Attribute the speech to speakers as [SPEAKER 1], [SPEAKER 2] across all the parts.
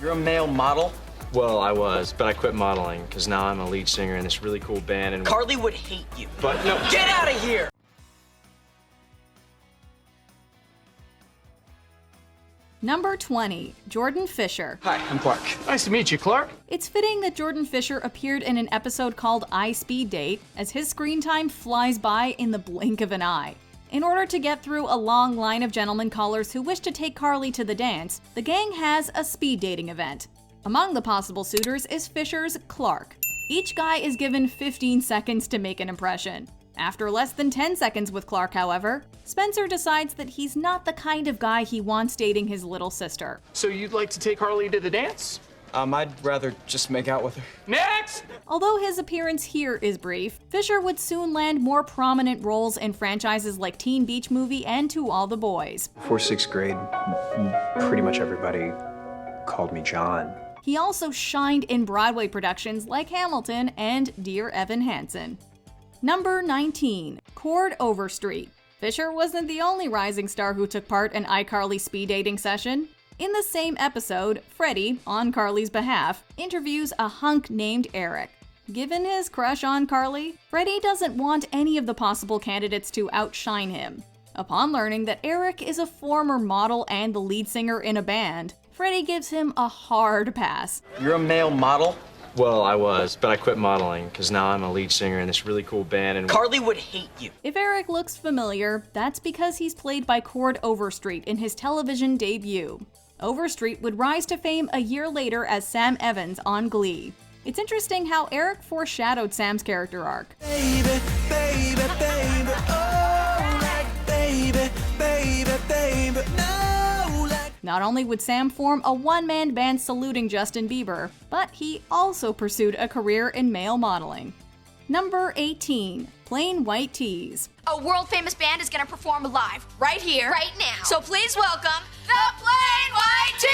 [SPEAKER 1] You're a male model?
[SPEAKER 2] Well, I was, but I quit modeling because now I'm a lead singer in this really cool band and...
[SPEAKER 1] Carly would hate you.
[SPEAKER 2] But no...
[SPEAKER 1] Get out of here!
[SPEAKER 3] Number 20, Jordan Fisher.
[SPEAKER 4] Hi, I'm Clark. Nice to meet you, Clark.
[SPEAKER 3] It's fitting that Jordan Fisher appeared in an episode called I Speed Date, as his screen time flies by in the blink of an eye. In order to get through a long line of gentlemen callers who wish to take Carly to the dance, the gang has a speed dating event. Among the possible suitors is Fisher's Clark. Each guy is given 15 seconds to make an impression. After less than 10 seconds with Clark, however, Spencer decides that he's not the kind of guy he wants dating his little sister.
[SPEAKER 4] So you'd like to take Harley to the dance?
[SPEAKER 2] I'd rather just make out with her.
[SPEAKER 4] Next!
[SPEAKER 3] Although his appearance here is brief, Fisher would soon land more prominent roles in franchises like Teen Beach Movie and To All the Boys.
[SPEAKER 5] Before 6th grade, pretty much everybody called me John.
[SPEAKER 3] He also shined in Broadway productions like Hamilton and Dear Evan Hansen. Number 19, Chord Overstreet. Fisher wasn't the only rising star who took part in iCarly's speed dating session. In the same episode, Freddie, on Carly's behalf, interviews a hunk named Eric. Given his crush on Carly, Freddie doesn't want any of the possible candidates to outshine him. Upon learning that Eric is a former model and the lead singer in a band, Freddie gives him a hard pass.
[SPEAKER 1] You're a male model?
[SPEAKER 2] Well, I was, but I quit modeling because now I'm a lead singer in this really cool band and...
[SPEAKER 1] Carly would hate you.
[SPEAKER 3] If Eric looks familiar, that's because he's played by Chord Overstreet in his television debut. Overstreet would rise to fame a year later as Sam Evans on Glee. It's interesting how Eric foreshadowed Sam's character arc.
[SPEAKER 6] Baby, baby, baby, oh, like baby, baby, baby, no, like...
[SPEAKER 3] Not only would Sam form a one-man band saluting Justin Bieber, but he also pursued a career in male modeling. Number 18, Plain White Tees.
[SPEAKER 7] A world-famous band is gonna perform live, right here, right now. So please welcome the Plain White Tees!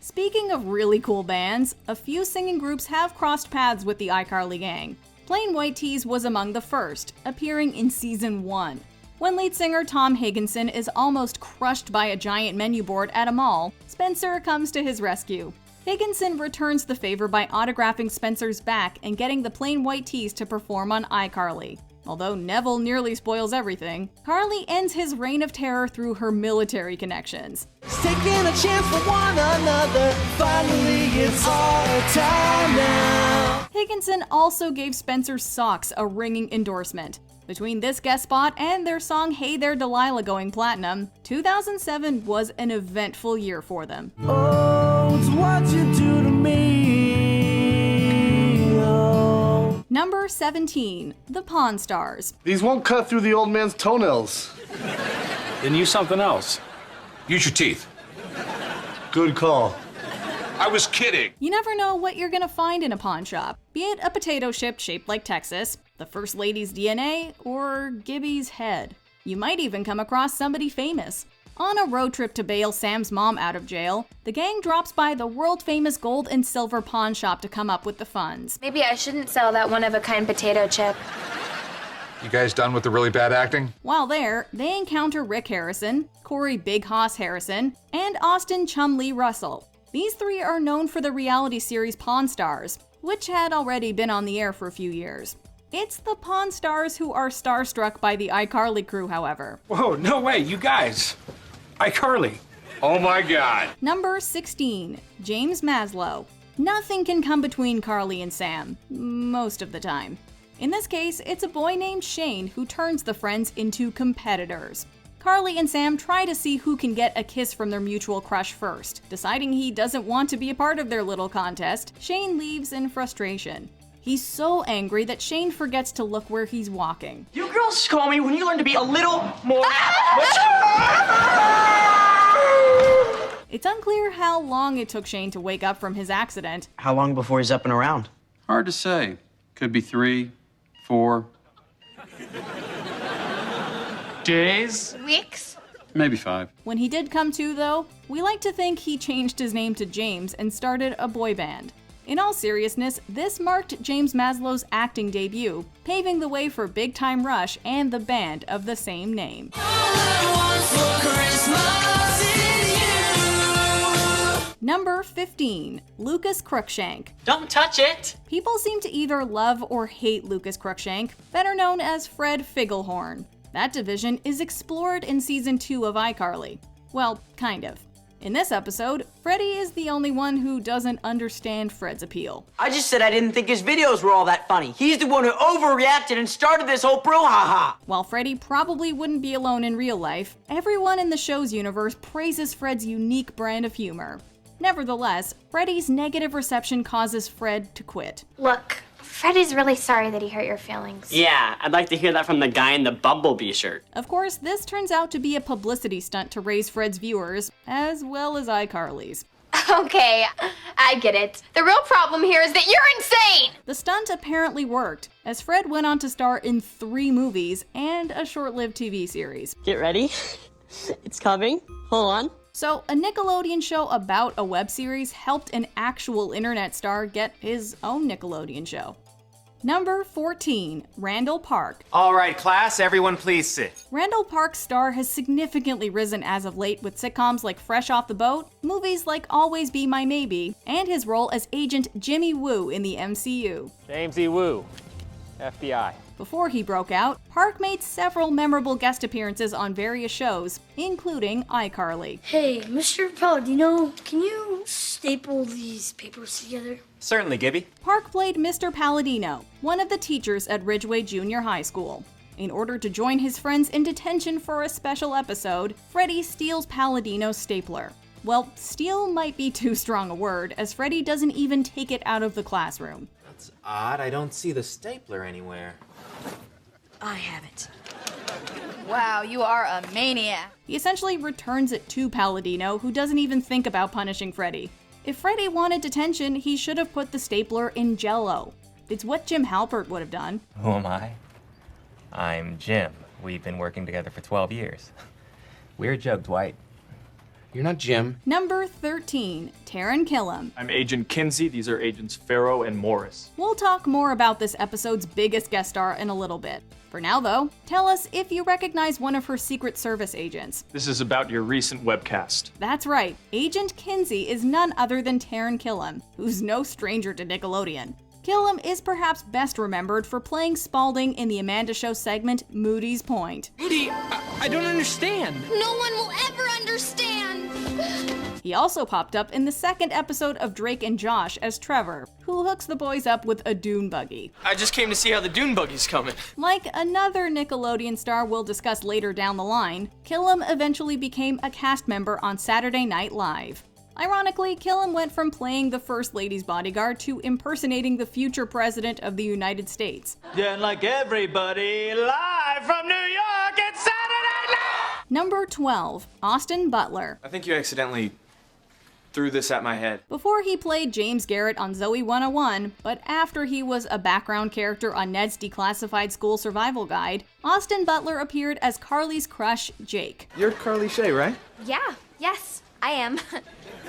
[SPEAKER 3] Speaking of really cool bands, a few singing groups have crossed paths with the iCarly gang. Plain White Tees was among the first, appearing in Season 1. When lead singer Tom Higginson is almost crushed by a giant menu board at a mall, Spencer comes to his rescue. Higginson returns the favor by autographing Spencer's back and getting the Plain White Tees to perform on iCarly. Although Neville nearly spoils everything, Carly ends his reign of terror through her military connections.
[SPEAKER 6] Taking a chance for one another, finally it's our time now.
[SPEAKER 3] Higginson also gave Spencer's socks a ringing endorsement. Between this guest spot and their song Hey There Delilah going platinum, 2007 was an eventful year for them.
[SPEAKER 6] Oh, it's what you do to me. Oh.
[SPEAKER 3] Number 17, The Pawn Stars.
[SPEAKER 8] These won't cut through the old man's toenails.
[SPEAKER 9] Then use something else. Use your teeth.
[SPEAKER 8] Good call.
[SPEAKER 9] I was kidding.
[SPEAKER 3] You never know what you're gonna find in a pawn shop, be it a potato chip shaped like Texas, the First Lady's DNA, or Gibby's head. You might even come across somebody famous. On a road trip to bail Sam's mom out of jail, the gang drops by the world-famous gold and silver pawn shop to come up with the funds.
[SPEAKER 7] Maybe I shouldn't sell that one-of-a-kind potato chip.
[SPEAKER 9] You guys done with the really bad acting?
[SPEAKER 3] While there, they encounter Rick Harrison, Corey Big Hoss Harrison, and Austin Chumlee Russell. These three are known for the reality series Pawn Stars, which had already been on the air for a few years. It's the Pawn Stars who are starstruck by the iCarly crew, however.
[SPEAKER 9] Whoa, no way, you guys. iCarly. Oh my God.
[SPEAKER 3] Number 16, James Maslow. Nothing can come between Carly and Sam, most of the time. In this case, it's a boy named Shane who turns the friends into competitors. Carly and Sam try to see who can get a kiss from their mutual crush first. Deciding he doesn't want to be a part of their little contest, Shane leaves in frustration. He's so angry that Shane forgets to look where he's walking.
[SPEAKER 1] You girls call me when you learn to be a little more...
[SPEAKER 3] It's unclear how long it took Shane to wake up from his accident.
[SPEAKER 1] How long before he's up and around?
[SPEAKER 10] Hard to say. Could be 3, 4.
[SPEAKER 4] Days?
[SPEAKER 7] Weeks?
[SPEAKER 10] Maybe 5.
[SPEAKER 3] When he did come to, though, we like to think he changed his name to James and started a boy band. In all seriousness, this marked James Maslow's acting debut, paving the way for Big Time Rush and the band of the same name.
[SPEAKER 6] All I want for Christmas is you.
[SPEAKER 3] Number 15. Lucas Crookshank.
[SPEAKER 1] Don't touch it!
[SPEAKER 3] People seem to either love or hate Lucas Crookshank, better known as Fred Figglehorn. That division is explored in Season 2 of iCarly. Well, kind of. In this episode, Freddie is the only one who doesn't understand Fred's appeal.
[SPEAKER 1] I just said I didn't think his videos were all that funny. He's the one who overreacted and started this whole brouhaha.
[SPEAKER 3] While Freddie probably wouldn't be alone in real life, everyone in the show's universe praises Fred's unique brand of humor. Nevertheless, Freddie's negative reception causes Fred to quit.
[SPEAKER 11] Look, Freddie's really sorry that he hurt your feelings.
[SPEAKER 12] Yeah, I'd like to hear that from the guy in the Bumblebee shirt.
[SPEAKER 3] Of course, this turns out to be a publicity stunt to raise Fred's viewers, as well as iCarly's.
[SPEAKER 11] Okay, I get it. The real problem here is that you're insane!
[SPEAKER 3] The stunt apparently worked, as Fred went on to star in 3 movies and a short-lived TV series.
[SPEAKER 12] Get ready. It's coming. Hold on.
[SPEAKER 3] So, a Nickelodeon show about a web series helped an actual internet star get his own Nickelodeon show. Number 14. Randall Park.
[SPEAKER 13] All right, class, everyone please sit.
[SPEAKER 3] Randall Park's star has significantly risen as of late with sitcoms like Fresh Off the Boat, movies like Always Be My Maybe, and his role as Agent Jimmy Woo in the MCU.
[SPEAKER 14] James E. Woo, FBI.
[SPEAKER 3] Before he broke out, Park made several memorable guest appearances on various shows, including iCarly.
[SPEAKER 15] Hey, Mr. Palladino, can you staple these papers together?
[SPEAKER 13] Certainly, Gibby.
[SPEAKER 3] Park played Mr. Palladino, one of the teachers at Ridgeway Junior High School. In order to join his friends in detention for a special episode, Freddie steals Palladino's stapler. Well, steal might be too strong a word, as Freddie doesn't even take it out of the classroom.
[SPEAKER 13] That's odd. I don't see the stapler anywhere.
[SPEAKER 7] I have it. Wow, you are a maniac.
[SPEAKER 3] He essentially returns it to Palladino, who doesn't even think about punishing Freddie. If Freddie wanted detention, he should have put the stapler in Jell-O. It's what Jim Halpert would have done.
[SPEAKER 16] Who am I? I'm Jim. We've been working together for 12 years. Weird joke, Dwight.
[SPEAKER 13] You're not Jim.
[SPEAKER 3] Number 13. Taran Killam.
[SPEAKER 4] I'm Agent Kinsey. These are Agents Farrow and Morris.
[SPEAKER 3] We'll talk more about this episode's biggest guest star in a little bit. For now, though, tell us if you recognize one of her Secret Service agents.
[SPEAKER 4] This is about your recent webcast.
[SPEAKER 3] That's right. Agent Kinsey is none other than Taran Killam, who's no stranger to Nickelodeon. Killam is perhaps best remembered for playing Spaulding in the Amanda Show segment Moody's Point.
[SPEAKER 6] Moody, I don't understand.
[SPEAKER 7] No one will ever understand.
[SPEAKER 3] He also popped up in the second episode of Drake and Josh as Trevor, who hooks the boys up with a dune buggy.
[SPEAKER 1] I just came to see how the dune buggy's coming.
[SPEAKER 3] Like another Nickelodeon star we'll discuss later down the line, Killam eventually became a cast member on Saturday Night Live. Ironically, Killam went from playing the First Lady's bodyguard to impersonating the future president of the United States.
[SPEAKER 6] Yeah, like everybody, live from New York, it's Saturday night!
[SPEAKER 3] Number 12. Austin Butler.
[SPEAKER 2] I think you accidentally threw this at my head.
[SPEAKER 3] Before he played James Garrett on Zoe 101, but after he was a background character on Ned's Declassified School Survival Guide, Austin Butler appeared as Carly's crush, Jake.
[SPEAKER 2] You're Carly Shay, right?
[SPEAKER 11] Yeah, yes, I am.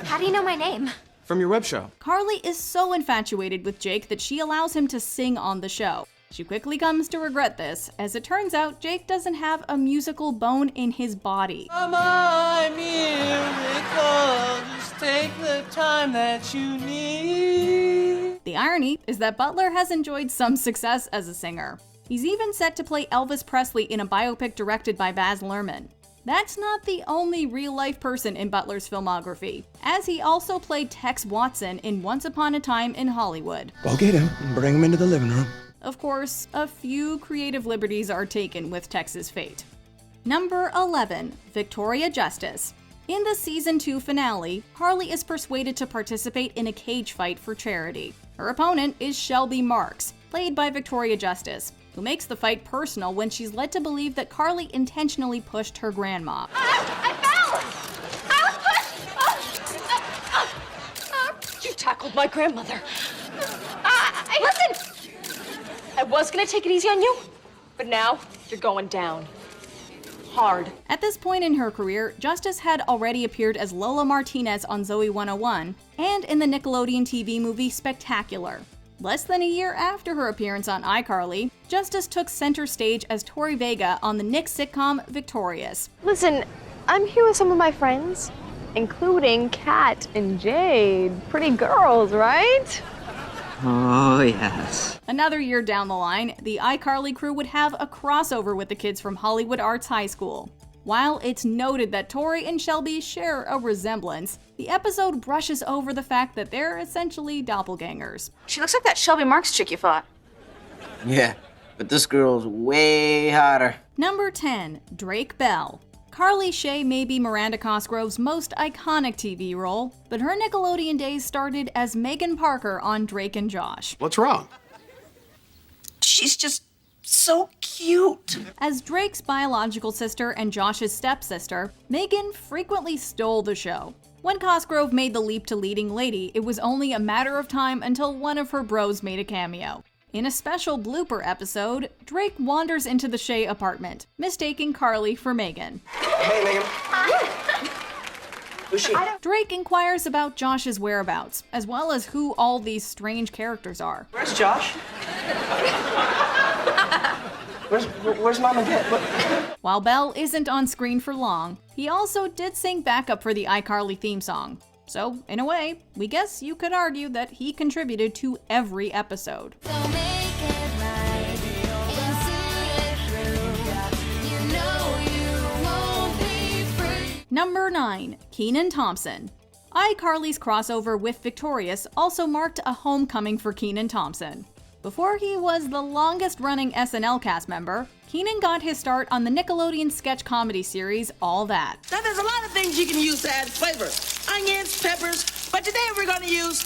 [SPEAKER 11] How do you know my name?
[SPEAKER 2] From your web show.
[SPEAKER 3] Carly is so infatuated with Jake that she allows him to sing on the show. She quickly comes to regret this, as it turns out Jake doesn't have a musical bone in his body.
[SPEAKER 6] My miracle, just take the time that you need.
[SPEAKER 3] The irony is that Butler has enjoyed some success as a singer. He's even set to play Elvis Presley in a biopic directed by Baz Luhrmann. That's not the only real-life person in Butler's filmography, as he also played Tex Watson in Once Upon a Time in Hollywood.
[SPEAKER 17] Go get him and bring him into the living room.
[SPEAKER 3] Of course, a few creative liberties are taken with Tex's fate. Number 11. Victoria Justice. In the Season 2 finale, Carly is persuaded to participate in a cage fight for charity. Her opponent is Shelby Marks, played by Victoria Justice, who makes the fight personal when she's led to believe that Carly intentionally pushed her grandma.
[SPEAKER 7] I fell! I was pushed!
[SPEAKER 18] You tackled my grandmother.
[SPEAKER 7] Listen!
[SPEAKER 18] I was gonna take it easy on you, but now you're going down. Hard.
[SPEAKER 3] At this point in her career, Justice had already appeared as Lola Martinez on Zoe 101 and in the Nickelodeon TV movie Spectacular. Less than a year after her appearance on iCarly, Justice took center stage as Tori Vega on the Nick sitcom Victorious.
[SPEAKER 19] Listen, I'm here with some of my friends.
[SPEAKER 18] including Kat and Jade. Pretty girls, right?
[SPEAKER 1] Oh, yes.
[SPEAKER 3] Another year down the line, the iCarly crew would have a crossover with the kids from Hollywood Arts High School. While it's noted that Tori and Shelby share a resemblance, the episode brushes over the fact that they're essentially doppelgangers.
[SPEAKER 7] She looks like that Shelby Marks chick you fought.
[SPEAKER 1] Yeah, but this girl's way hotter.
[SPEAKER 3] Number 10, Drake Bell. Carly Shay may be Miranda Cosgrove's most iconic TV role, but her Nickelodeon days started as Megan Parker on Drake and Josh.
[SPEAKER 9] What's wrong?
[SPEAKER 1] She's just so cute.
[SPEAKER 3] As Drake's biological sister and Josh's stepsister, Megan frequently stole the show. When Cosgrove made the leap to leading lady, it was only a matter of time until one of her bros made a cameo. In a special blooper episode, Drake wanders into the Shay apartment, mistaking Carly for Megan.
[SPEAKER 1] Hey, Megan. Who's she?
[SPEAKER 3] Drake inquires about Josh's whereabouts, as well as who all these strange characters are.
[SPEAKER 1] Where's Josh? Where's Mom and Dad?
[SPEAKER 3] While Bell isn't on screen for long, he also did sing backup for the iCarly theme song. So, in a way, we guess you could argue that he contributed to every episode. Number 9, Kenan Thompson. iCarly's crossover with Victorious also marked a homecoming for Kenan Thompson. Before he was the longest-running SNL cast member, Kenan got his start on the Nickelodeon sketch comedy series All That.
[SPEAKER 6] Now, there's a lot of things you can use to add flavor. Onions, peppers, but today we're gonna use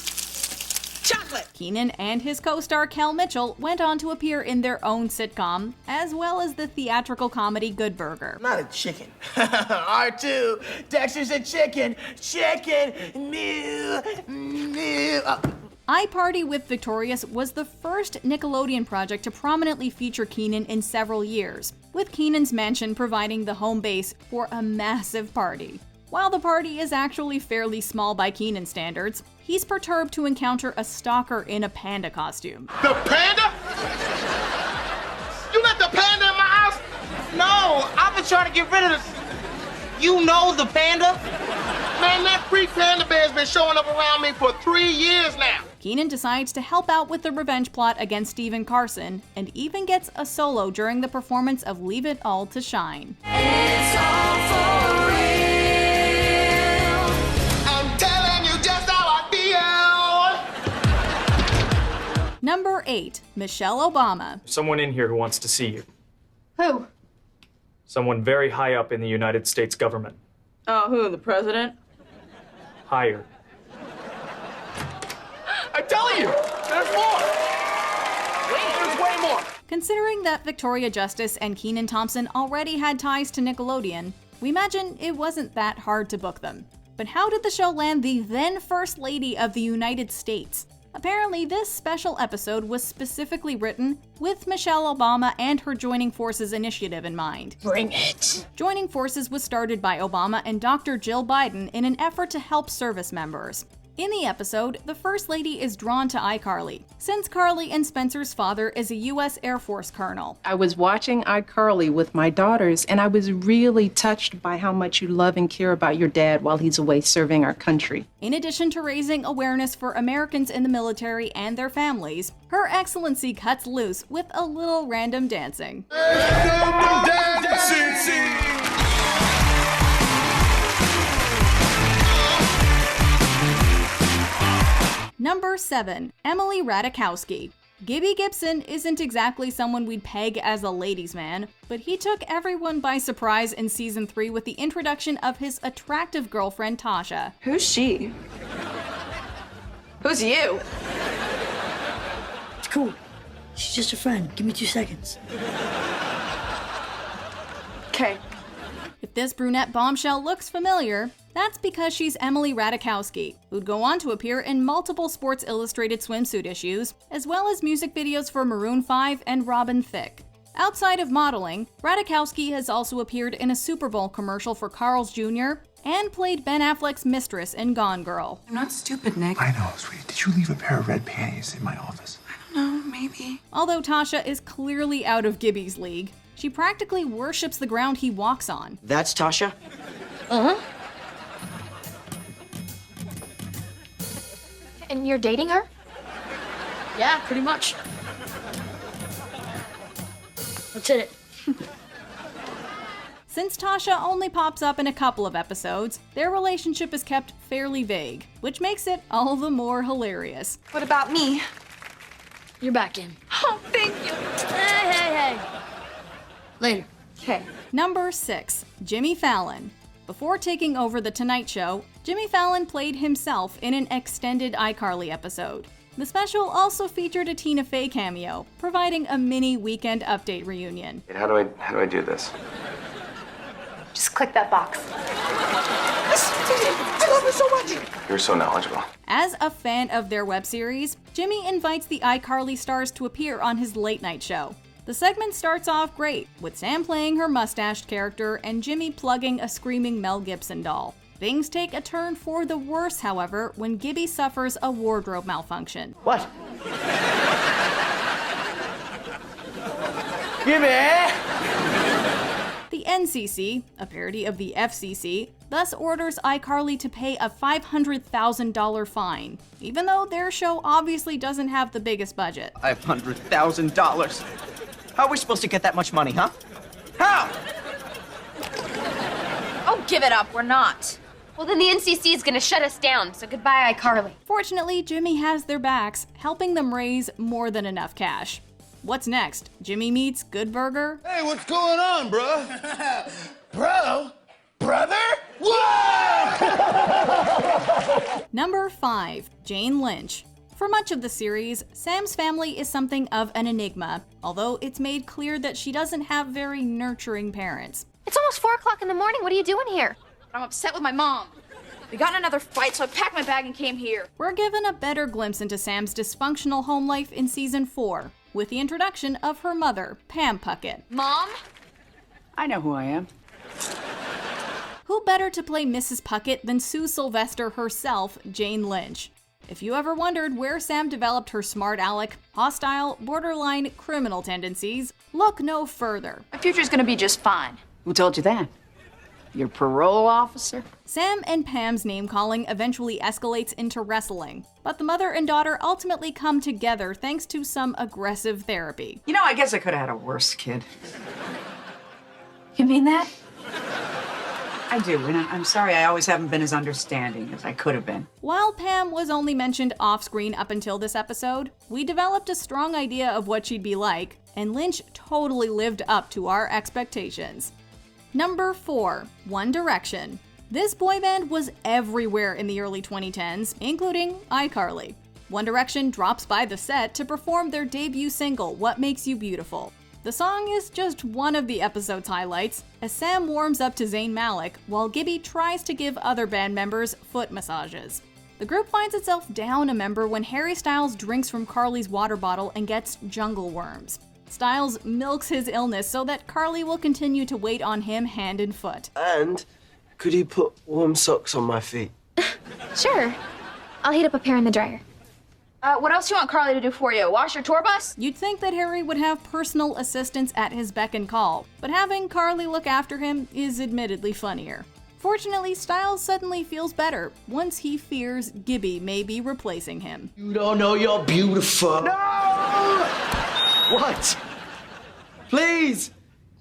[SPEAKER 6] chocolate.
[SPEAKER 3] Kenan and his co-star Kel Mitchell went on to appear in their own sitcom, as well as the theatrical comedy Good Burger.
[SPEAKER 6] Not a chicken. R2, Dexter's a chicken. Chicken, moo, moo.
[SPEAKER 3] iParty with Victorious was the first Nickelodeon project to prominently feature Kenan in several years, with Kenan's mansion providing the home base for a massive party. While the party is actually fairly small by Kenan standards, he's perturbed to encounter a stalker in a panda costume.
[SPEAKER 8] The panda? You let the panda in my house?
[SPEAKER 6] No, I've been trying to get rid of this. You know the panda?
[SPEAKER 8] Man, that freak panda bear's been showing up around me for 3 years now.
[SPEAKER 3] Kenan decides to help out with the revenge plot against Stephen Carson, and even gets a solo during the performance of Leave It All to Shine.
[SPEAKER 6] It's all for real.
[SPEAKER 8] I'm telling you just how I feel.
[SPEAKER 3] Number 8, Michelle Obama.
[SPEAKER 4] Someone in here who wants to see you.
[SPEAKER 18] Who?
[SPEAKER 4] Someone very high up in the United States government.
[SPEAKER 18] Oh, who? The president?
[SPEAKER 4] Higher.
[SPEAKER 8] I tell you, there's more. There's way more.
[SPEAKER 3] Considering that Victoria Justice and Kenan Thompson already had ties to Nickelodeon, we imagine it wasn't that hard to book them. But how did the show land the then First Lady of the United States? Apparently, this special episode was specifically written with Michelle Obama and her Joining Forces initiative in mind.
[SPEAKER 15] Bring it.
[SPEAKER 3] Joining Forces was started by Obama and Dr. Jill Biden in an effort to help service members. In the episode, the First Lady is drawn to iCarly, since Carly and Spencer's father is a U.S. Air Force colonel.
[SPEAKER 19] I was watching iCarly with my daughters, and I was really touched by how much you love and care about your dad while he's away serving our country.
[SPEAKER 3] In addition to raising awareness for Americans in the military and their families, Her Excellency cuts loose with a little random dancing. Number 7, Emily Ratajkowski. Gibby Gibson isn't exactly someone we'd peg as a ladies' man, but he took everyone by surprise in season 3 with the introduction of his attractive girlfriend Tasha.
[SPEAKER 18] Who's she? Who's you?
[SPEAKER 15] It's cool. She's just a friend. Give me 2 seconds.
[SPEAKER 18] Okay.
[SPEAKER 3] If this brunette bombshell looks familiar, that's because she's Emily Ratajkowski, who'd go on to appear in multiple Sports Illustrated swimsuit issues, as well as music videos for Maroon 5 and Robin Thicke. Outside of modeling, Ratajkowski has also appeared in a Super Bowl commercial for Carl's Jr. and played Ben Affleck's mistress in Gone Girl.
[SPEAKER 20] I'm not stupid, Nick.
[SPEAKER 17] I know, sweetie. Did you leave a pair of red panties in my office?
[SPEAKER 20] I don't know, maybe.
[SPEAKER 3] Although Tasha is clearly out of Gibby's league, she practically worships the ground he walks on.
[SPEAKER 1] That's Tasha?
[SPEAKER 3] Uh-huh.
[SPEAKER 11] And you're dating her?
[SPEAKER 15] Yeah, pretty much. Let's hit it.
[SPEAKER 3] Since Tasha only pops up in a couple of episodes, their relationship is kept fairly vague, which makes it all the more hilarious.
[SPEAKER 18] What about me?
[SPEAKER 15] You're back in.
[SPEAKER 18] Oh, thank you.
[SPEAKER 15] Hey. Later.
[SPEAKER 18] Okay.
[SPEAKER 3] Number 6. Jimmy Fallon. Before taking over The Tonight Show, Jimmy Fallon played himself in an extended iCarly episode. The special also featured a Tina Fey cameo, providing a mini Weekend Update reunion.
[SPEAKER 5] How do I do this?
[SPEAKER 11] Just click that box.
[SPEAKER 6] I love you so much.
[SPEAKER 5] You're so knowledgeable.
[SPEAKER 3] As a fan of their web series, Jimmy invites the iCarly stars to appear on his late night show. The segment starts off great, with Sam playing her mustached character and Jimmy plugging a screaming Mel Gibson doll. Things take a turn for the worse, however, when Gibby suffers a wardrobe malfunction.
[SPEAKER 1] What? Gibby!
[SPEAKER 3] The NCC, a parody of the FCC, thus orders iCarly to pay a $500,000 fine, even though their show obviously doesn't have the biggest budget.
[SPEAKER 1] $500,000. How are we supposed to get that much money, huh? How?
[SPEAKER 7] Oh, give it up. We're not.
[SPEAKER 11] Well, then the NCC is gonna shut us down, so goodbye, iCarly.
[SPEAKER 3] Fortunately, Jimmy has their backs, helping them raise more than enough cash. What's next? Jimmy meets Good Burger?
[SPEAKER 6] Hey, what's going on, bro? Bro? Brother? Whoa!
[SPEAKER 3] Number 5. Jane Lynch. For much of the series, Sam's family is something of an enigma, although it's made clear that she doesn't have very nurturing parents.
[SPEAKER 11] It's almost 4 o'clock in the morning. What are you doing here?
[SPEAKER 7] I'm upset with my mom. We got in another fight, so I packed my bag and came here.
[SPEAKER 3] We're given a better glimpse into Sam's dysfunctional home life in season 4, with the introduction of her mother, Pam Puckett.
[SPEAKER 7] Mom?
[SPEAKER 20] I know who I am.
[SPEAKER 3] Who better to play Mrs. Puckett than Sue Sylvester herself, Jane Lynch? If you ever wondered where Sam developed her smart aleck, hostile, borderline criminal tendencies, look no further.
[SPEAKER 7] My future's gonna be just fine.
[SPEAKER 20] Who told you that? Your parole officer?
[SPEAKER 3] Sam and Pam's name-calling eventually escalates into wrestling, but the mother and daughter ultimately come together thanks to some aggressive therapy.
[SPEAKER 20] You know, I guess I could have had a worse kid. You mean that? I do, and I'm sorry I always haven't been as understanding as I could have been.
[SPEAKER 3] While Pam was only mentioned off-screen up until this episode, we developed a strong idea of what she'd be like, and Lynch totally lived up to our expectations. Number 4. One Direction. This boy band was everywhere in the early 2010s, including iCarly. One Direction drops by the set to perform their debut single, What Makes You Beautiful. The song is just one of the episode's highlights, as Sam warms up to Zayn Malik while Gibby tries to give other band members foot massages. The group finds itself down a member when Harry Styles drinks from Carly's water bottle and gets jungle worms. Styles milks his illness so that Carly will continue to wait on him hand and foot.
[SPEAKER 21] And could you put warm socks on my feet?
[SPEAKER 11] Sure. I'll heat up a pair in the dryer.
[SPEAKER 7] What else do you want Carly to do for you? Wash your tour bus?
[SPEAKER 3] You'd think that Harry would have personal assistants at his beck and call, but having Carly look after him is admittedly funnier. Fortunately, Styles suddenly feels better once he fears Gibby may be replacing him.
[SPEAKER 21] You don't know you're beautiful. No! What? Please,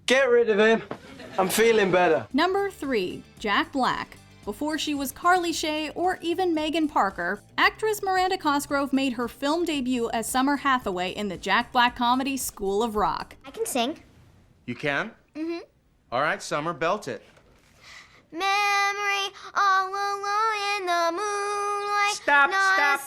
[SPEAKER 21] get rid of him. I'm feeling better.
[SPEAKER 3] Number 3. Jack Black. Before she was Carly Shay or even Megan Parker, actress Miranda Cosgrove made her film debut as Summer Hathaway in the Jack Black comedy School of Rock.
[SPEAKER 11] I can sing.
[SPEAKER 22] You can?
[SPEAKER 11] Mm-hmm.
[SPEAKER 22] All right, Summer, belt it.
[SPEAKER 11] Memory all alone in the moonlight.
[SPEAKER 22] Stop.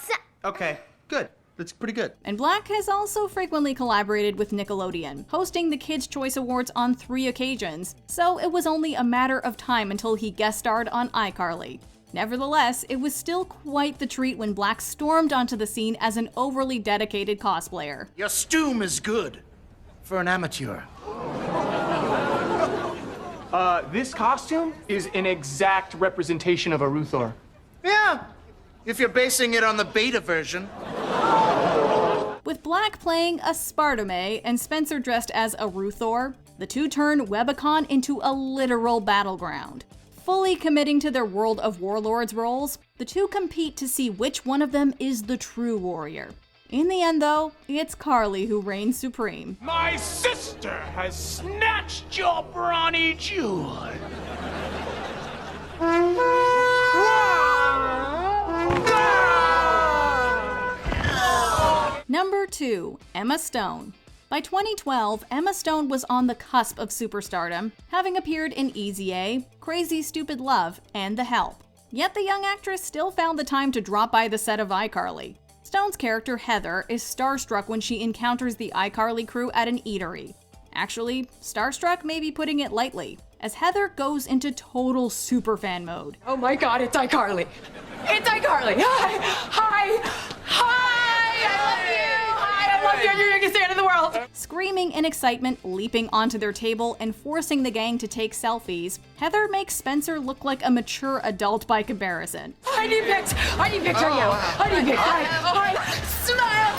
[SPEAKER 22] Okay, good. That's pretty good.
[SPEAKER 3] And Black has also frequently collaborated with Nickelodeon, hosting the Kids' Choice Awards on 3 occasions, so it was only a matter of time until he guest starred on iCarly. Nevertheless, it was still quite the treat when Black stormed onto the scene as an overly dedicated cosplayer.
[SPEAKER 6] Your stoom is good for an amateur.
[SPEAKER 4] This costume is an exact representation of a Ruthor.
[SPEAKER 6] Yeah, if you're basing it on the beta version.
[SPEAKER 3] With Black playing a Spartame and Spencer dressed as a Ruthor, the two turn Webicon into a literal battleground. Fully committing to their World of Warlords roles, the two compete to see which one of them is the true warrior. In the end, though, it's Carly who reigns supreme.
[SPEAKER 4] My sister has snatched your brawny jewel.
[SPEAKER 3] Number 2. Emma Stone. By 2012, Emma Stone was on the cusp of superstardom, having appeared in Easy A, Crazy Stupid Love, and The Help. Yet the young actress still found the time to drop by the set of iCarly. Stone's character, Heather, is starstruck when she encounters the iCarly crew at an eatery. Actually, starstruck may be putting it lightly, as Heather goes into total superfan mode.
[SPEAKER 18] Oh my god, it's iCarly! It's iCarly! Hi! Hi! Hi! I love you! Hi! I love you! You're the biggest fan in the world!
[SPEAKER 3] Screaming in excitement, leaping onto their table, and forcing the gang to take selfies, Heather makes Spencer look like a mature adult by comparison.
[SPEAKER 18] I need pics! I need pics right now! I need pics! Hi! Smile!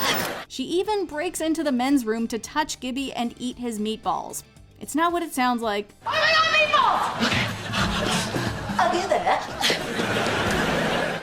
[SPEAKER 3] She even breaks into the men's room to touch Gibby and eat his meatballs. It's not what it sounds like.
[SPEAKER 18] Oh my god, meatballs!
[SPEAKER 15] I'll do that.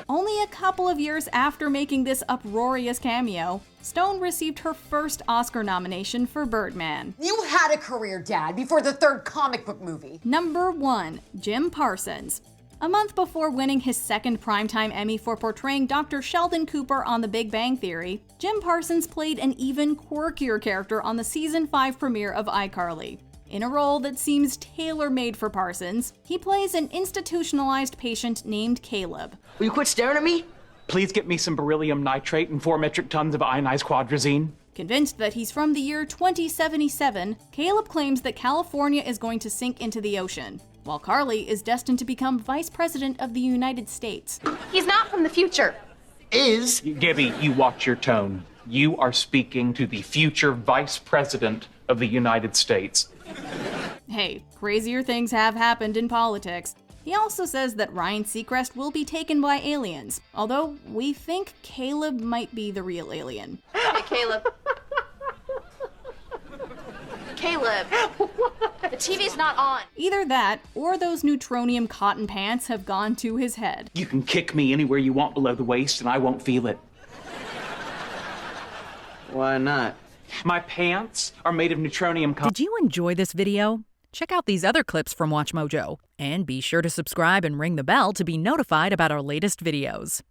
[SPEAKER 3] Only a couple of years after making this uproarious cameo, Stone received her first Oscar nomination for Birdman.
[SPEAKER 10] You had a career, Dad, before the third comic book movie.
[SPEAKER 3] Number 1. Jim Parsons. A month before winning his second Primetime Emmy for portraying Dr. Sheldon Cooper on The Big Bang Theory, Jim Parsons played an even quirkier character on the Season 5 premiere of iCarly. In a role that seems tailor-made for Parsons, he plays an institutionalized patient named Caleb.
[SPEAKER 4] Will you quit staring at me? Please get me some beryllium nitrate and 4 metric tons of ionized quadrazine.
[SPEAKER 3] Convinced that he's from the year 2077, Caleb claims that California is going to sink into the ocean, while Carly is destined to become Vice President of the United States.
[SPEAKER 11] He's not from the future.
[SPEAKER 4] Gibby, you watch your tone. You are speaking to the future Vice President of the United States.
[SPEAKER 3] Hey, crazier things have happened in politics. He also says that Ryan Seacrest will be taken by aliens, although we think Caleb might be the real alien.
[SPEAKER 11] Hey, Caleb. Caleb. The TV's not on.
[SPEAKER 3] Either that, or those neutronium cotton pants have gone to his head.
[SPEAKER 4] You can kick me anywhere you want below the waist and I won't feel it.
[SPEAKER 1] Why not?
[SPEAKER 4] My pants are made of neutronium cotton.
[SPEAKER 12] Did you enjoy this video? Check out these other clips from WatchMojo, and be sure to subscribe and ring the bell to be notified about our latest videos.